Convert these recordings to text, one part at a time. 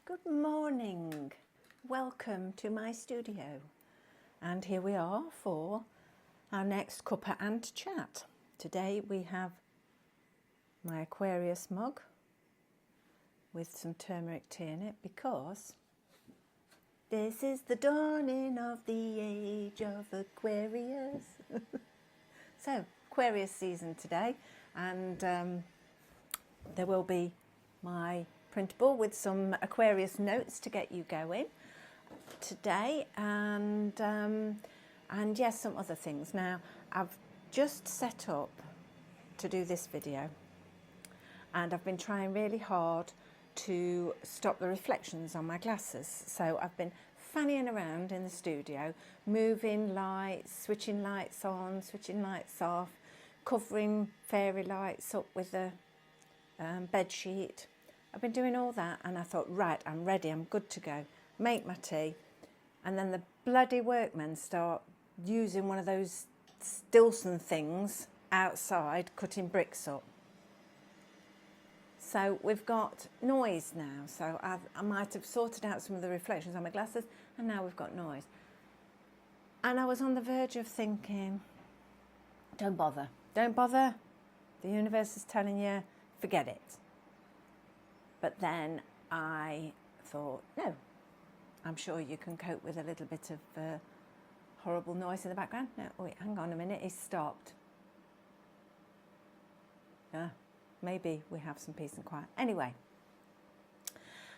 Good morning, welcome to my studio, and here we are for our next cuppa and chat. Today we have my Aquarius mug with some turmeric tea in it because this is the dawning of the age of Aquarius. So Aquarius season today, and there will be my printable with some Aquarius notes to get you going today, and yes, some other things. Now I've just set up to do this video, and I've been trying really hard to stop the reflections on my glasses, so I've been fannying around in the studio, moving lights, switching lights on, switching lights off, covering fairy lights up with a bed sheet. I've been doing all that, and I thought, right, I'm ready, I'm good to go. Make my tea. And then the bloody workmen start using one of those Stilson things outside, cutting bricks up. So we've got noise now. So I might have sorted out some of the reflections on my glasses, and now we've got noise. And I was on the verge of thinking, don't bother. Don't bother. The universe is telling you, forget it. But then I thought, no, I'm sure you can cope with a little bit of horrible noise in the background. No, wait, hang on a minute, he's stopped. Maybe we have some peace and quiet. Anyway,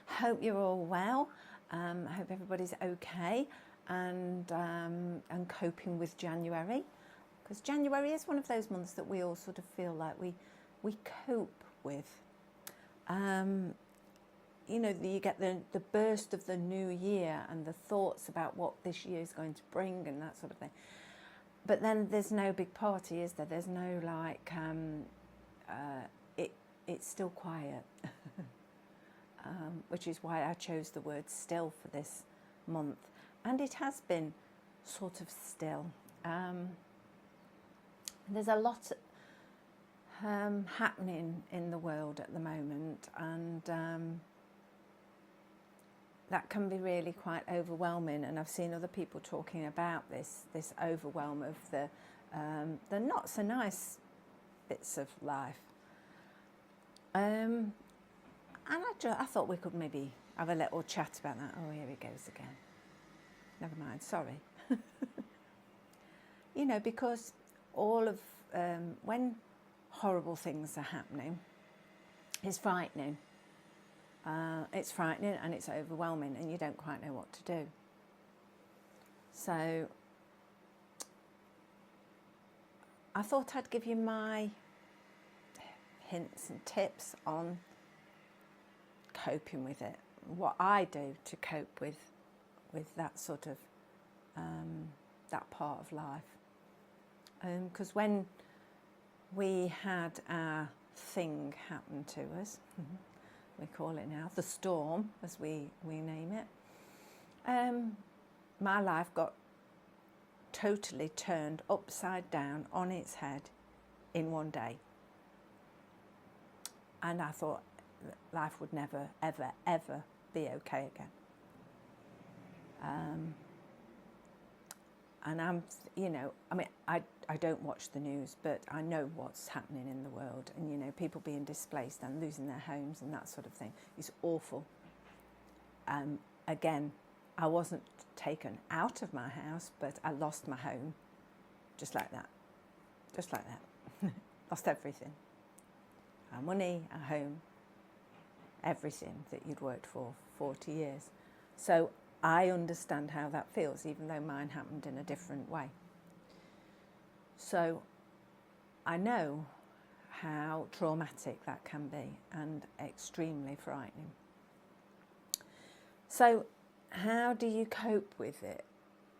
hope you're all well. I hope everybody's okay and coping with January. Because January is one of those months that we all sort of feel like we cope with. You know, you get the burst of the new year and the thoughts about what this year is going to bring and that sort of thing. But then there's no big party, is there? There's no like, it's still quiet, which is why I chose the word still for this month. And it has been sort of still. There's a lot happening in the world at the moment, and that can be really quite overwhelming. And I've seen other people talking about this overwhelm of the not so nice bits of life. And I thought we could maybe have a little chat about that. Oh, here he goes again. Never mind, sorry. You know, because all of when horrible things are happening, it's frightening. It's frightening and it's overwhelming, and you don't quite know what to do. So I thought I'd give you my hints and tips on coping with it, what I do to cope with that sort of that part of life. Because when we had our thing happen to us, we call it now the storm, as we name it, my life got totally turned upside down on its head in one day. And I thought life would never, ever, ever be okay again. And I'm, you know, I mean, I don't watch the news, but I know what's happening in the world, and, you know, people being displaced and losing their homes and that sort of thing is awful. Again, I wasn't taken out of my house, but I lost my home just like that. Lost everything. Our money, our home, everything that you'd worked for 40 years. So I understand how that feels, even though mine happened in a different way. So I know how traumatic that can be and extremely frightening. So how do you cope with it?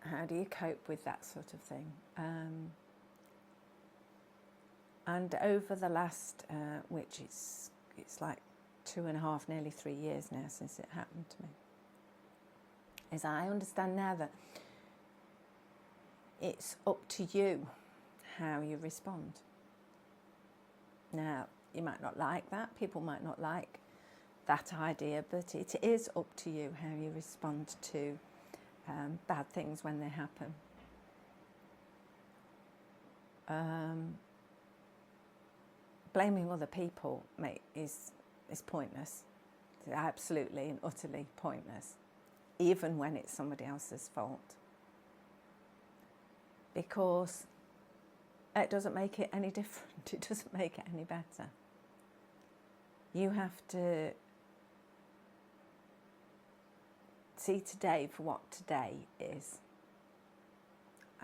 How do you cope with that sort of thing? And over the last, which it's like 2.5, nearly 3 years now since it happened to me, is I understand now that it's up to you how you respond. Now, you might not like that. People might not like that idea, but it is up to you how you respond to bad things when they happen. Blaming other people is pointless. It's absolutely and utterly pointless, even when it's somebody else's fault, because it doesn't make it any different. It doesn't make it any better. You have to see today for what today is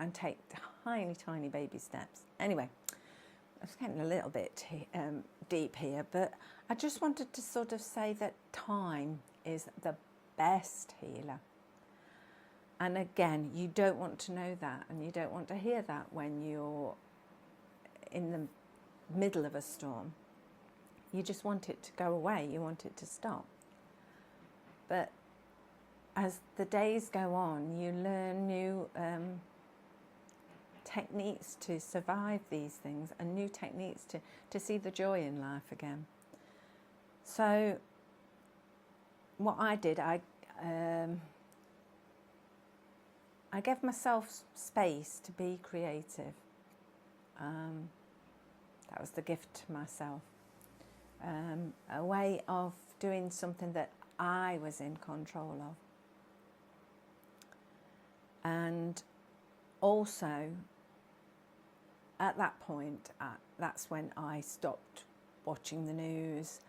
and take tiny, tiny baby steps. Anyway, I was getting a little bit deep here, but I just wanted to sort of say that time is the best healer. And again, you don't want to know that, and you don't want to hear that when you're in the middle of a storm. You just want it to go away. You want it to stop. But as the days go on, you learn new techniques to survive these things, and new techniques to see the joy in life again. So what I did, I gave myself space to be creative. That was the gift to myself. A way of doing something that I was in control of. And also, at that point, that's when I stopped watching the news,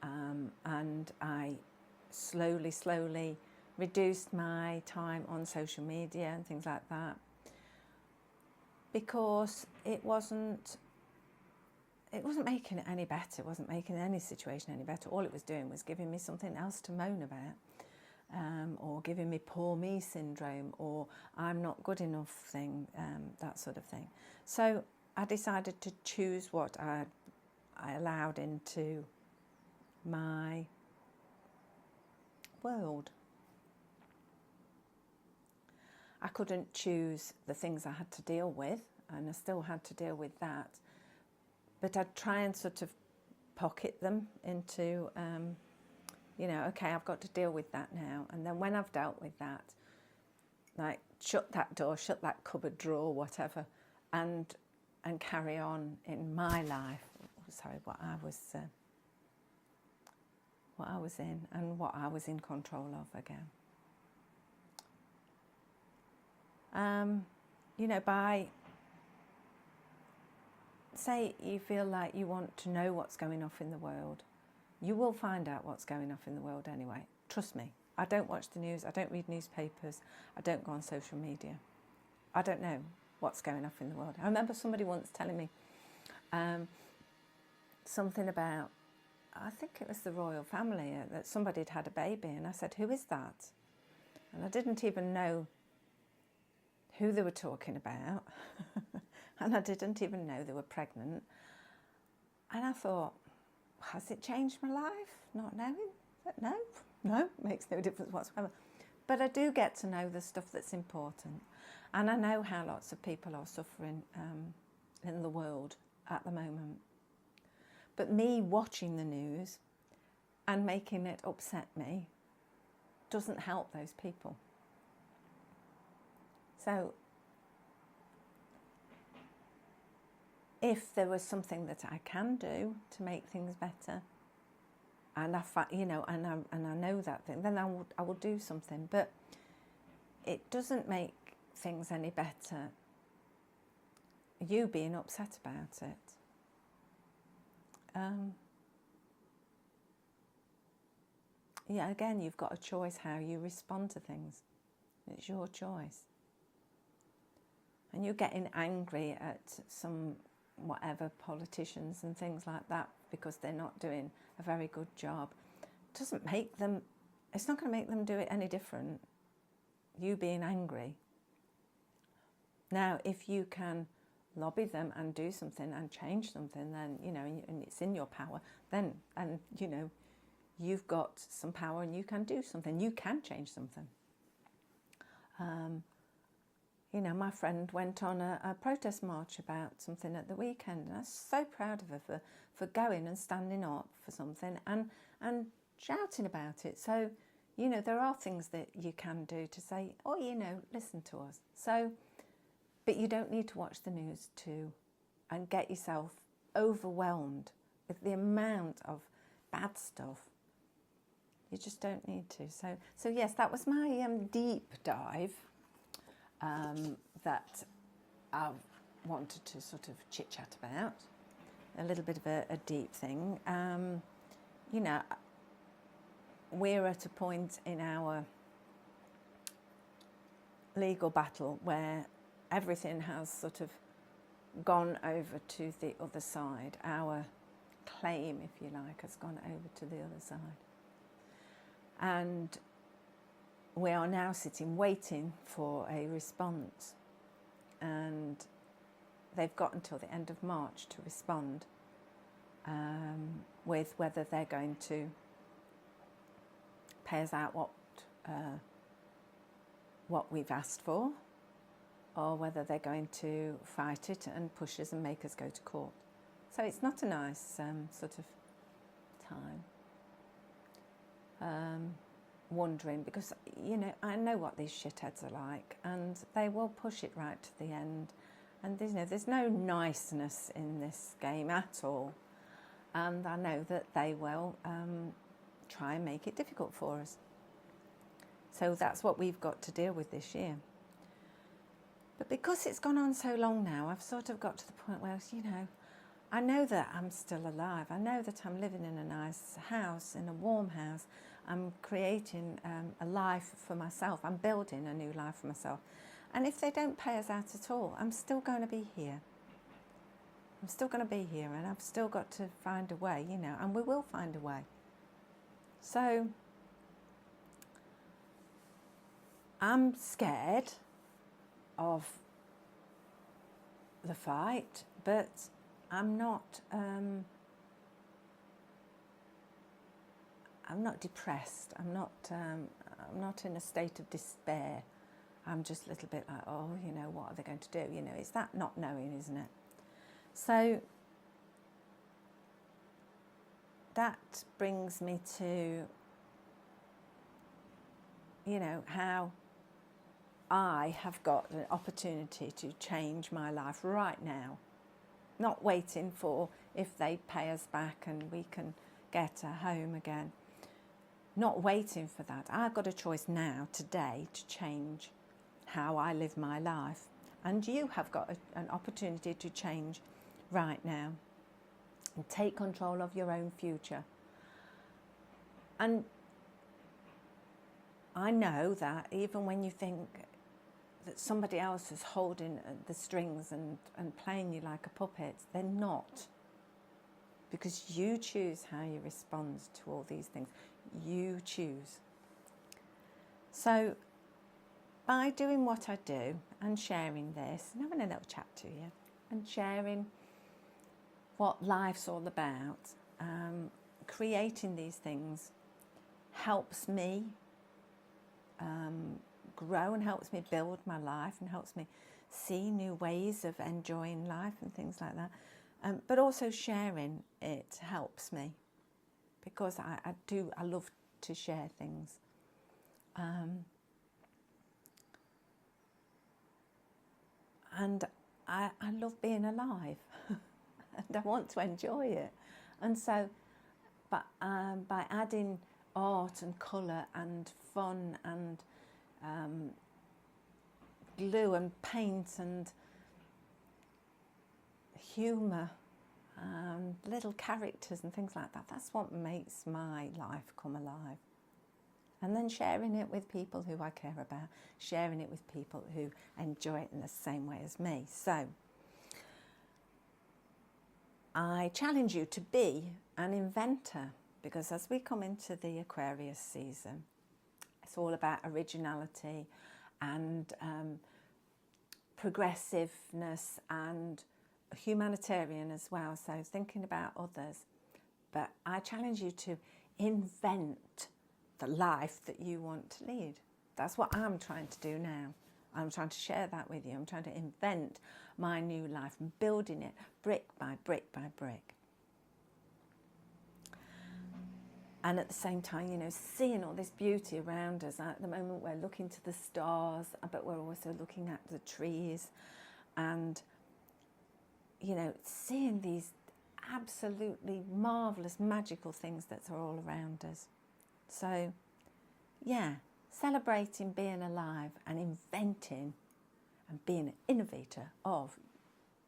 and I slowly reduced my time on social media and things like that, because it wasn't making it any better. It wasn't making any situation any better. All it was doing was giving me something else to moan about, or giving me poor me syndrome, or I'm not good enough thing, that sort of thing. So I decided to choose what I allowed into my world. I couldn't choose the things I had to deal with, and I still had to deal with that. But I'd try and sort of pocket them into, okay, I've got to deal with that now. And then when I've dealt with that, like shut that door, shut that cupboard drawer, whatever, and carry on in my life. Sorry, what I was in and what I was in control of again. By, say you feel like you want to know what's going off in the world, you will find out what's going off in the world anyway. Trust me. I don't watch the news, I don't read newspapers, I don't go on social media. I don't know what's going off in the world. I remember somebody once telling me something about, I think it was the royal family, that somebody had a baby, and I said, who is that? And I didn't even know who they were talking about, and I didn't even know they were pregnant. And I thought, has it changed my life? Not knowing? No, makes no difference whatsoever. But I do get to know the stuff that's important, and I know how lots of people are suffering in the world at the moment. But me watching the news and making it upset me doesn't help those people. So if there was something that I can do to make things better, and I know that thing, then I will do something. But it doesn't make things any better, you being upset about it. Again, you've got a choice how you respond to things. It's your choice. And you're getting angry at some whatever politicians and things like that because they're not doing a very good job. It's not going to make them do it any different, you being angry. Now, if you can lobby them and do something and change something, then, and it's in your power, then, you've got some power and you can do something. You can change something. My friend went on a protest march about something at the weekend, and I was so proud of her for going and standing up for something and shouting about it. So, you know, there are things that you can do to say, oh, you know, listen to us. So, but you don't need to watch the news and get yourself overwhelmed with the amount of bad stuff. You just don't need to. So yes, that was my deep dive that I wanted to sort of chit-chat about. A little bit of a deep thing. You know, we're at a point in our legal battle where everything has sort of gone over to the other side. Our claim, if you like, has gone over to the other side. And we are now sitting waiting for a response. And they've got until the end of March to respond with whether they're going to pay us out what we've asked for, or whether they're going to fight it and push us and make us go to court. So it's not a nice sort of time. Wondering, because, you know, I know what these shitheads are like, and they will push it right to the end. And there's no niceness in this game at all. And I know that they will try and make it difficult for us. So that's what we've got to deal with this year. But because it's gone on so long now, I've sort of got to the point where, you know, I know that I'm still alive. I know that I'm living in a nice house, in a warm house. I'm creating a life for myself. I'm building a new life for myself. And if they don't pay us out at all, I'm still going to be here. I'm still going to be here, and I've still got to find a way, you know, and we will find a way. So I'm scared of the fight, but I'm not depressed. I'm not in a state of despair. I'm just a little bit like, oh, you know, what are they going to do? You know, it's that not knowing, isn't it? So that brings me to, you know, how I have got an opportunity to change my life right now. Not waiting for if they pay us back and we can get a home again. Not waiting for that. I've got a choice now, today, to change how I live my life. And you have got an opportunity to change right now and take control of your own future. And I know that even when you think that somebody else is holding the strings and playing you like a puppet, they're not. Because you choose how you respond to all these things. You choose. So by doing what I do and sharing this and having a little chat to you and sharing what life's all about, creating these things helps me grow and helps me build my life and helps me see new ways of enjoying life and things like that. But also sharing it helps me because I love to share things. And I love being alive and I want to enjoy it. And so by adding art and colour and fun and glue and paint and humour and little characters and things like that, that's what makes my life come alive. And then sharing it with people who I care about, sharing it with people who enjoy it in the same way as me. So I challenge you to be an inventor, because as we come into the Aquarius season, it's all about originality and progressiveness and humanitarian as well, so thinking about others. But I challenge you to invent the life that you want to lead. That's what I'm trying to do now. I'm trying to share that with you. I'm trying to invent my new life, building it brick by brick by brick. and at the same time, you know, seeing all this beauty around us. At the moment, we're looking to the stars, but we're also looking at the trees, and, you know, seeing these absolutely marvellous, magical things that are all around us. So, yeah, celebrating being alive and inventing and being an innovator of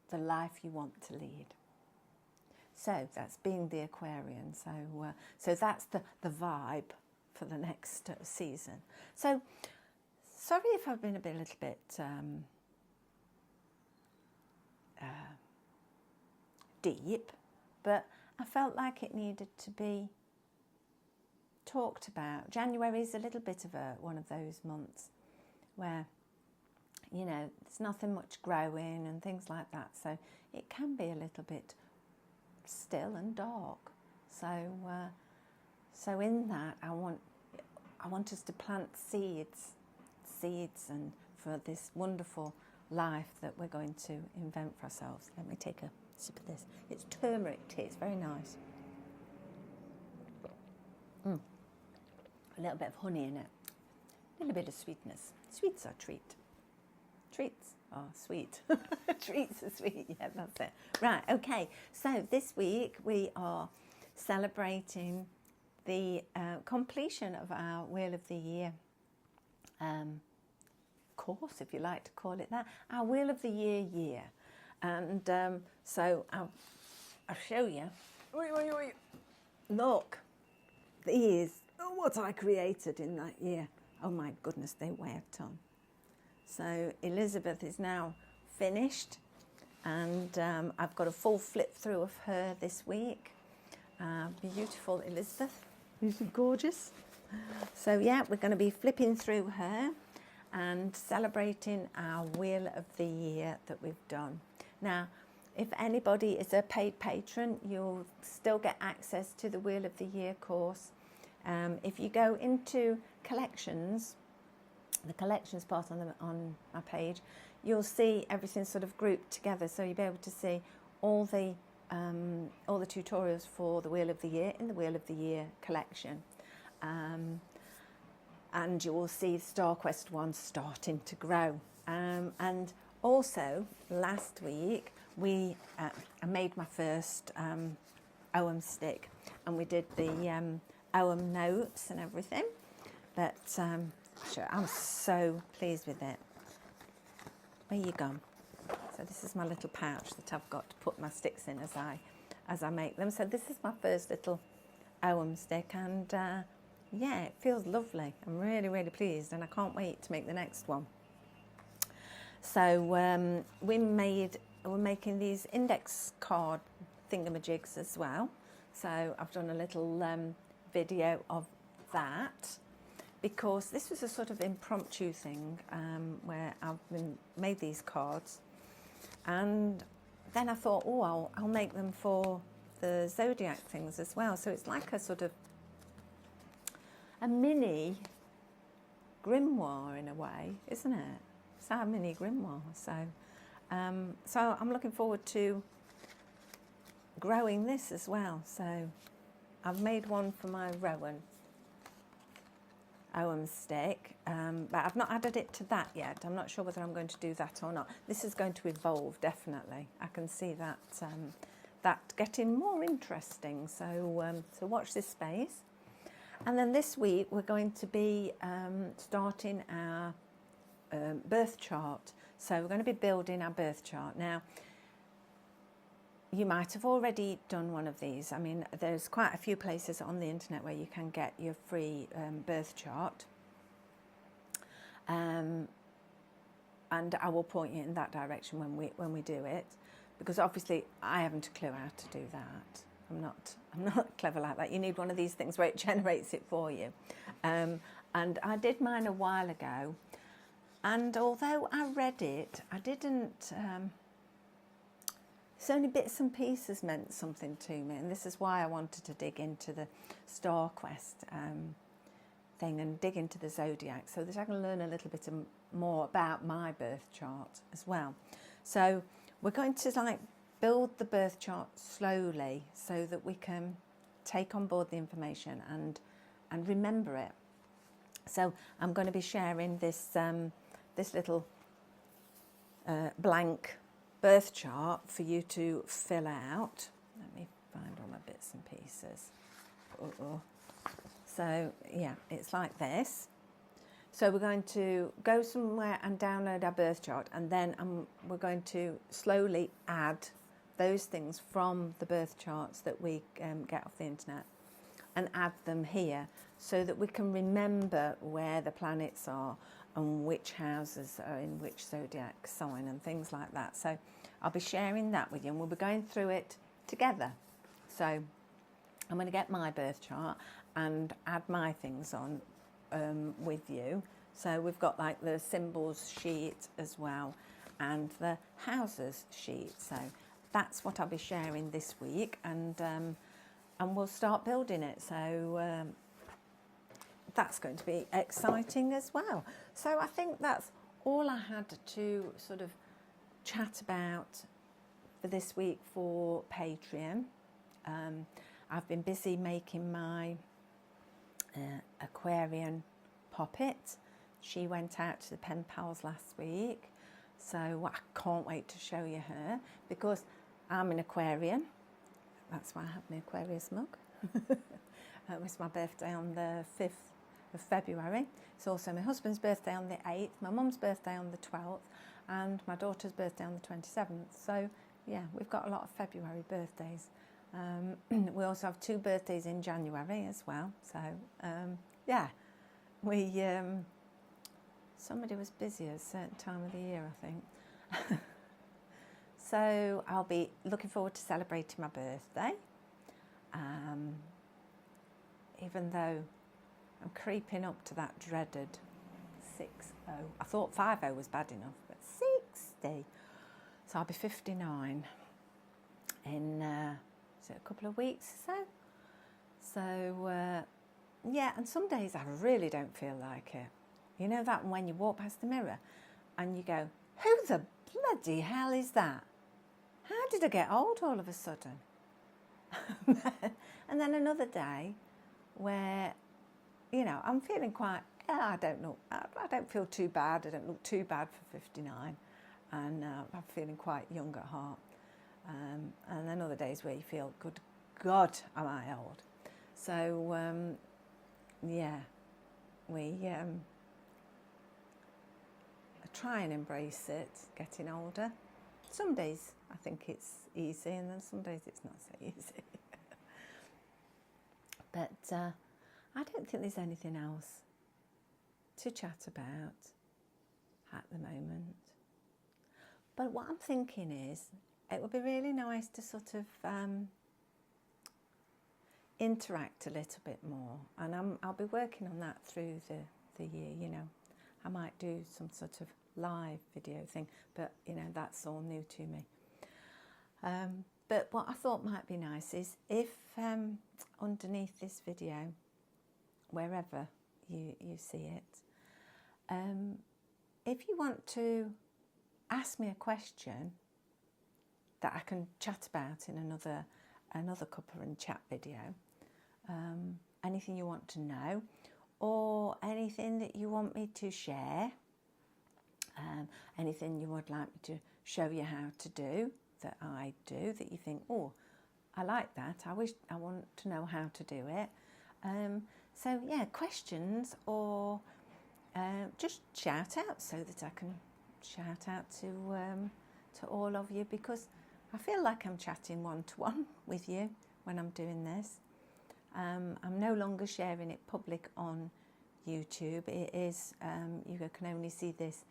the life you want to lead. So that's being the Aquarian. So that's the vibe for the next season. So sorry if I've been a little bit deep, but I felt like it needed to be talked about. January is a little bit of one of those months where, you know, there's nothing much growing and things like that. So it can be a little bit still and dark. So in that, I want us to plant seeds and for this wonderful life that we're going to invent for ourselves. Let me take a sip of this. It's turmeric tea. It's very nice. A little bit of honey in it. A little bit of sweetness. Sweets are treat. Treats are sweet. Treats are sweet. Yeah, that's it. Right, okay. So this week we are celebrating the completion of our Wheel of the Year course, if you like to call it that. Our Wheel of the year. And so I'll show you. Look, these are what I created in that year. Oh my goodness, they weigh a ton. So Elizabeth is now finished, and I've got a full flip through of her this week. Beautiful Elizabeth, who's gorgeous. So yeah, we're going to be flipping through her and celebrating our Wheel of the Year that we've done. Now, if anybody is a paid patron, you'll still get access to the Wheel of the Year course. If you go into collections, the collections part on my page, you'll see everything sort of grouped together. So you'll be able to see all the tutorials for the Wheel of the Year in the Wheel of the Year collection. And you will see Star Quest 1 starting to grow. And also, last week, I made my first OM stick, and we did the OM notes and everything. But I'm so pleased with it. Where you gone? So this is my little pouch that I've got to put my sticks in as I make them. So this is my first little OM stick, and yeah, it feels lovely. I'm really, really pleased, and I can't wait to make the next one. So we're making these index card thingamajigs as well. So I've done a little video of that, because this was a sort of impromptu thing where I've made these cards, and then I thought, oh, I'll make them for the zodiac things as well. So it's like a sort of a mini grimoire in a way, isn't it? It's our mini grimoire. So I'm looking forward to growing this as well. So I've made one for my Rowan OM stick, but I've not added it to that yet. I'm not sure whether I'm going to do that or not. This is going to evolve, definitely. I can see that that getting more interesting. So watch this space. And then this week we're going to be starting our birth chart. So we're going to be building our birth chart. Now, you might have already done one of these. I mean, there's quite a few places on the internet where you can get your free birth chart. And I will point you in that direction when we do it, because obviously I haven't a clue how to do that. I'm not clever like that. You need one of these things where it generates it for you. And I did mine a while ago, and although I read it, I didn't. It's only bits and pieces meant something to me, and this is why I wanted to dig into the Star Quest thing and dig into the zodiac, so that I can learn a little bit more about my birth chart as well. So we're going to build the birth chart slowly, so that we can take on board the information and remember it. So I'm going to be sharing this this little blank birth chart for you to fill out. Let me find all my bits and pieces. So yeah, it's like this. So we're going to go somewhere and download our birth chart, and then we're going to slowly add those things from the birth charts that we get off the internet and add them here, so that we can remember where the planets are and which houses are in which zodiac sign and things like that. So I'll be sharing that with you, and we'll be going through it together. So I'm going to get my birth chart and add my things on with you. So we've got like the symbols sheet as well, and the houses sheet. So that's what I'll be sharing this week, and we'll start building it. So that's going to be exciting as well. So I think that's all I had to sort of chat about for this week for Patreon. I've been busy making my Aquarian poppet. She went out to the pen pals last week, so I can't wait to show you her, because I'm an Aquarian. That's why I have my Aquarius mug. It was my birthday on the 5th of February. It's also my husband's birthday on the 8th, my mum's birthday on the 12th, and my daughter's birthday on the 27th. So yeah, we've got a lot of February birthdays. We also have 2 birthdays in January as well. So yeah, we somebody was busy at a certain time of the year, I think. So I'll be looking forward to celebrating my birthday, even though I'm creeping up to that dreaded 60. I thought 50 was bad enough, but 60. So I'll be 59 in is it a couple of weeks or so? So yeah, and some days I really don't feel like it. You know that when you walk past the mirror and you go, who the bloody hell is that? How did I get old all of a sudden? And then another day where, you know, I'm feeling quite, I don't know, I don't feel too bad. I don't look too bad for 59. And I'm feeling quite young at heart. And then other days where you feel, good God, am I old? So, yeah, we try and embrace it, getting older. Some days I think it's easy, and then some days it's not so easy. But I don't think there's anything else to chat about at the moment. But what I'm thinking is, it would be really nice to sort of interact a little bit more, and I'll be working on that through the year. You know, I might do some sort of live video thing, but you know, that's all new to me. But what I thought might be nice is if underneath this video, wherever you see it, if you want to ask me a question that I can chat about in another Cuppa and Chat video, anything you want to know, or anything that you want me to share, anything you would like me to show you how to do that I do, that you think, oh, I like that, I want to know how to do it. So yeah, questions, or just shout out so that I can shout out to all of you, because I feel like I'm chatting one-to-one with you when I'm doing this. I'm no longer sharing it public on YouTube. It is, you can only see this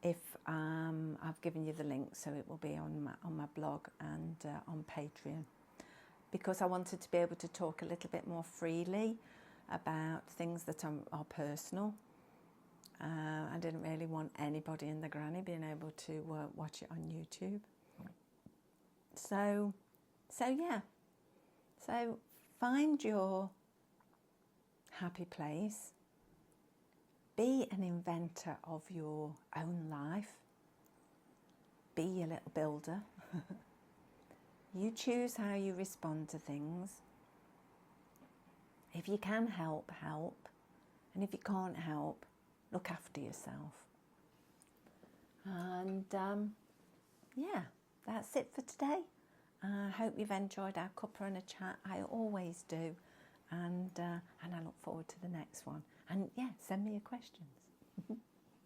if I've given you the link, so it will be on my blog and on Patreon, because I wanted to be able to talk a little bit more freely about things that are personal. I didn't really want anybody in the granny being able to watch it on YouTube. So yeah. So find your happy place. Be an inventor of your own life. Be a little builder. You choose how you respond to things. If you can help, help. And if you can't help, look after yourself. And yeah, that's it for today. I hope you've enjoyed our cuppa and a chat. I always do. And I look forward to the next one. And yeah, send me your questions.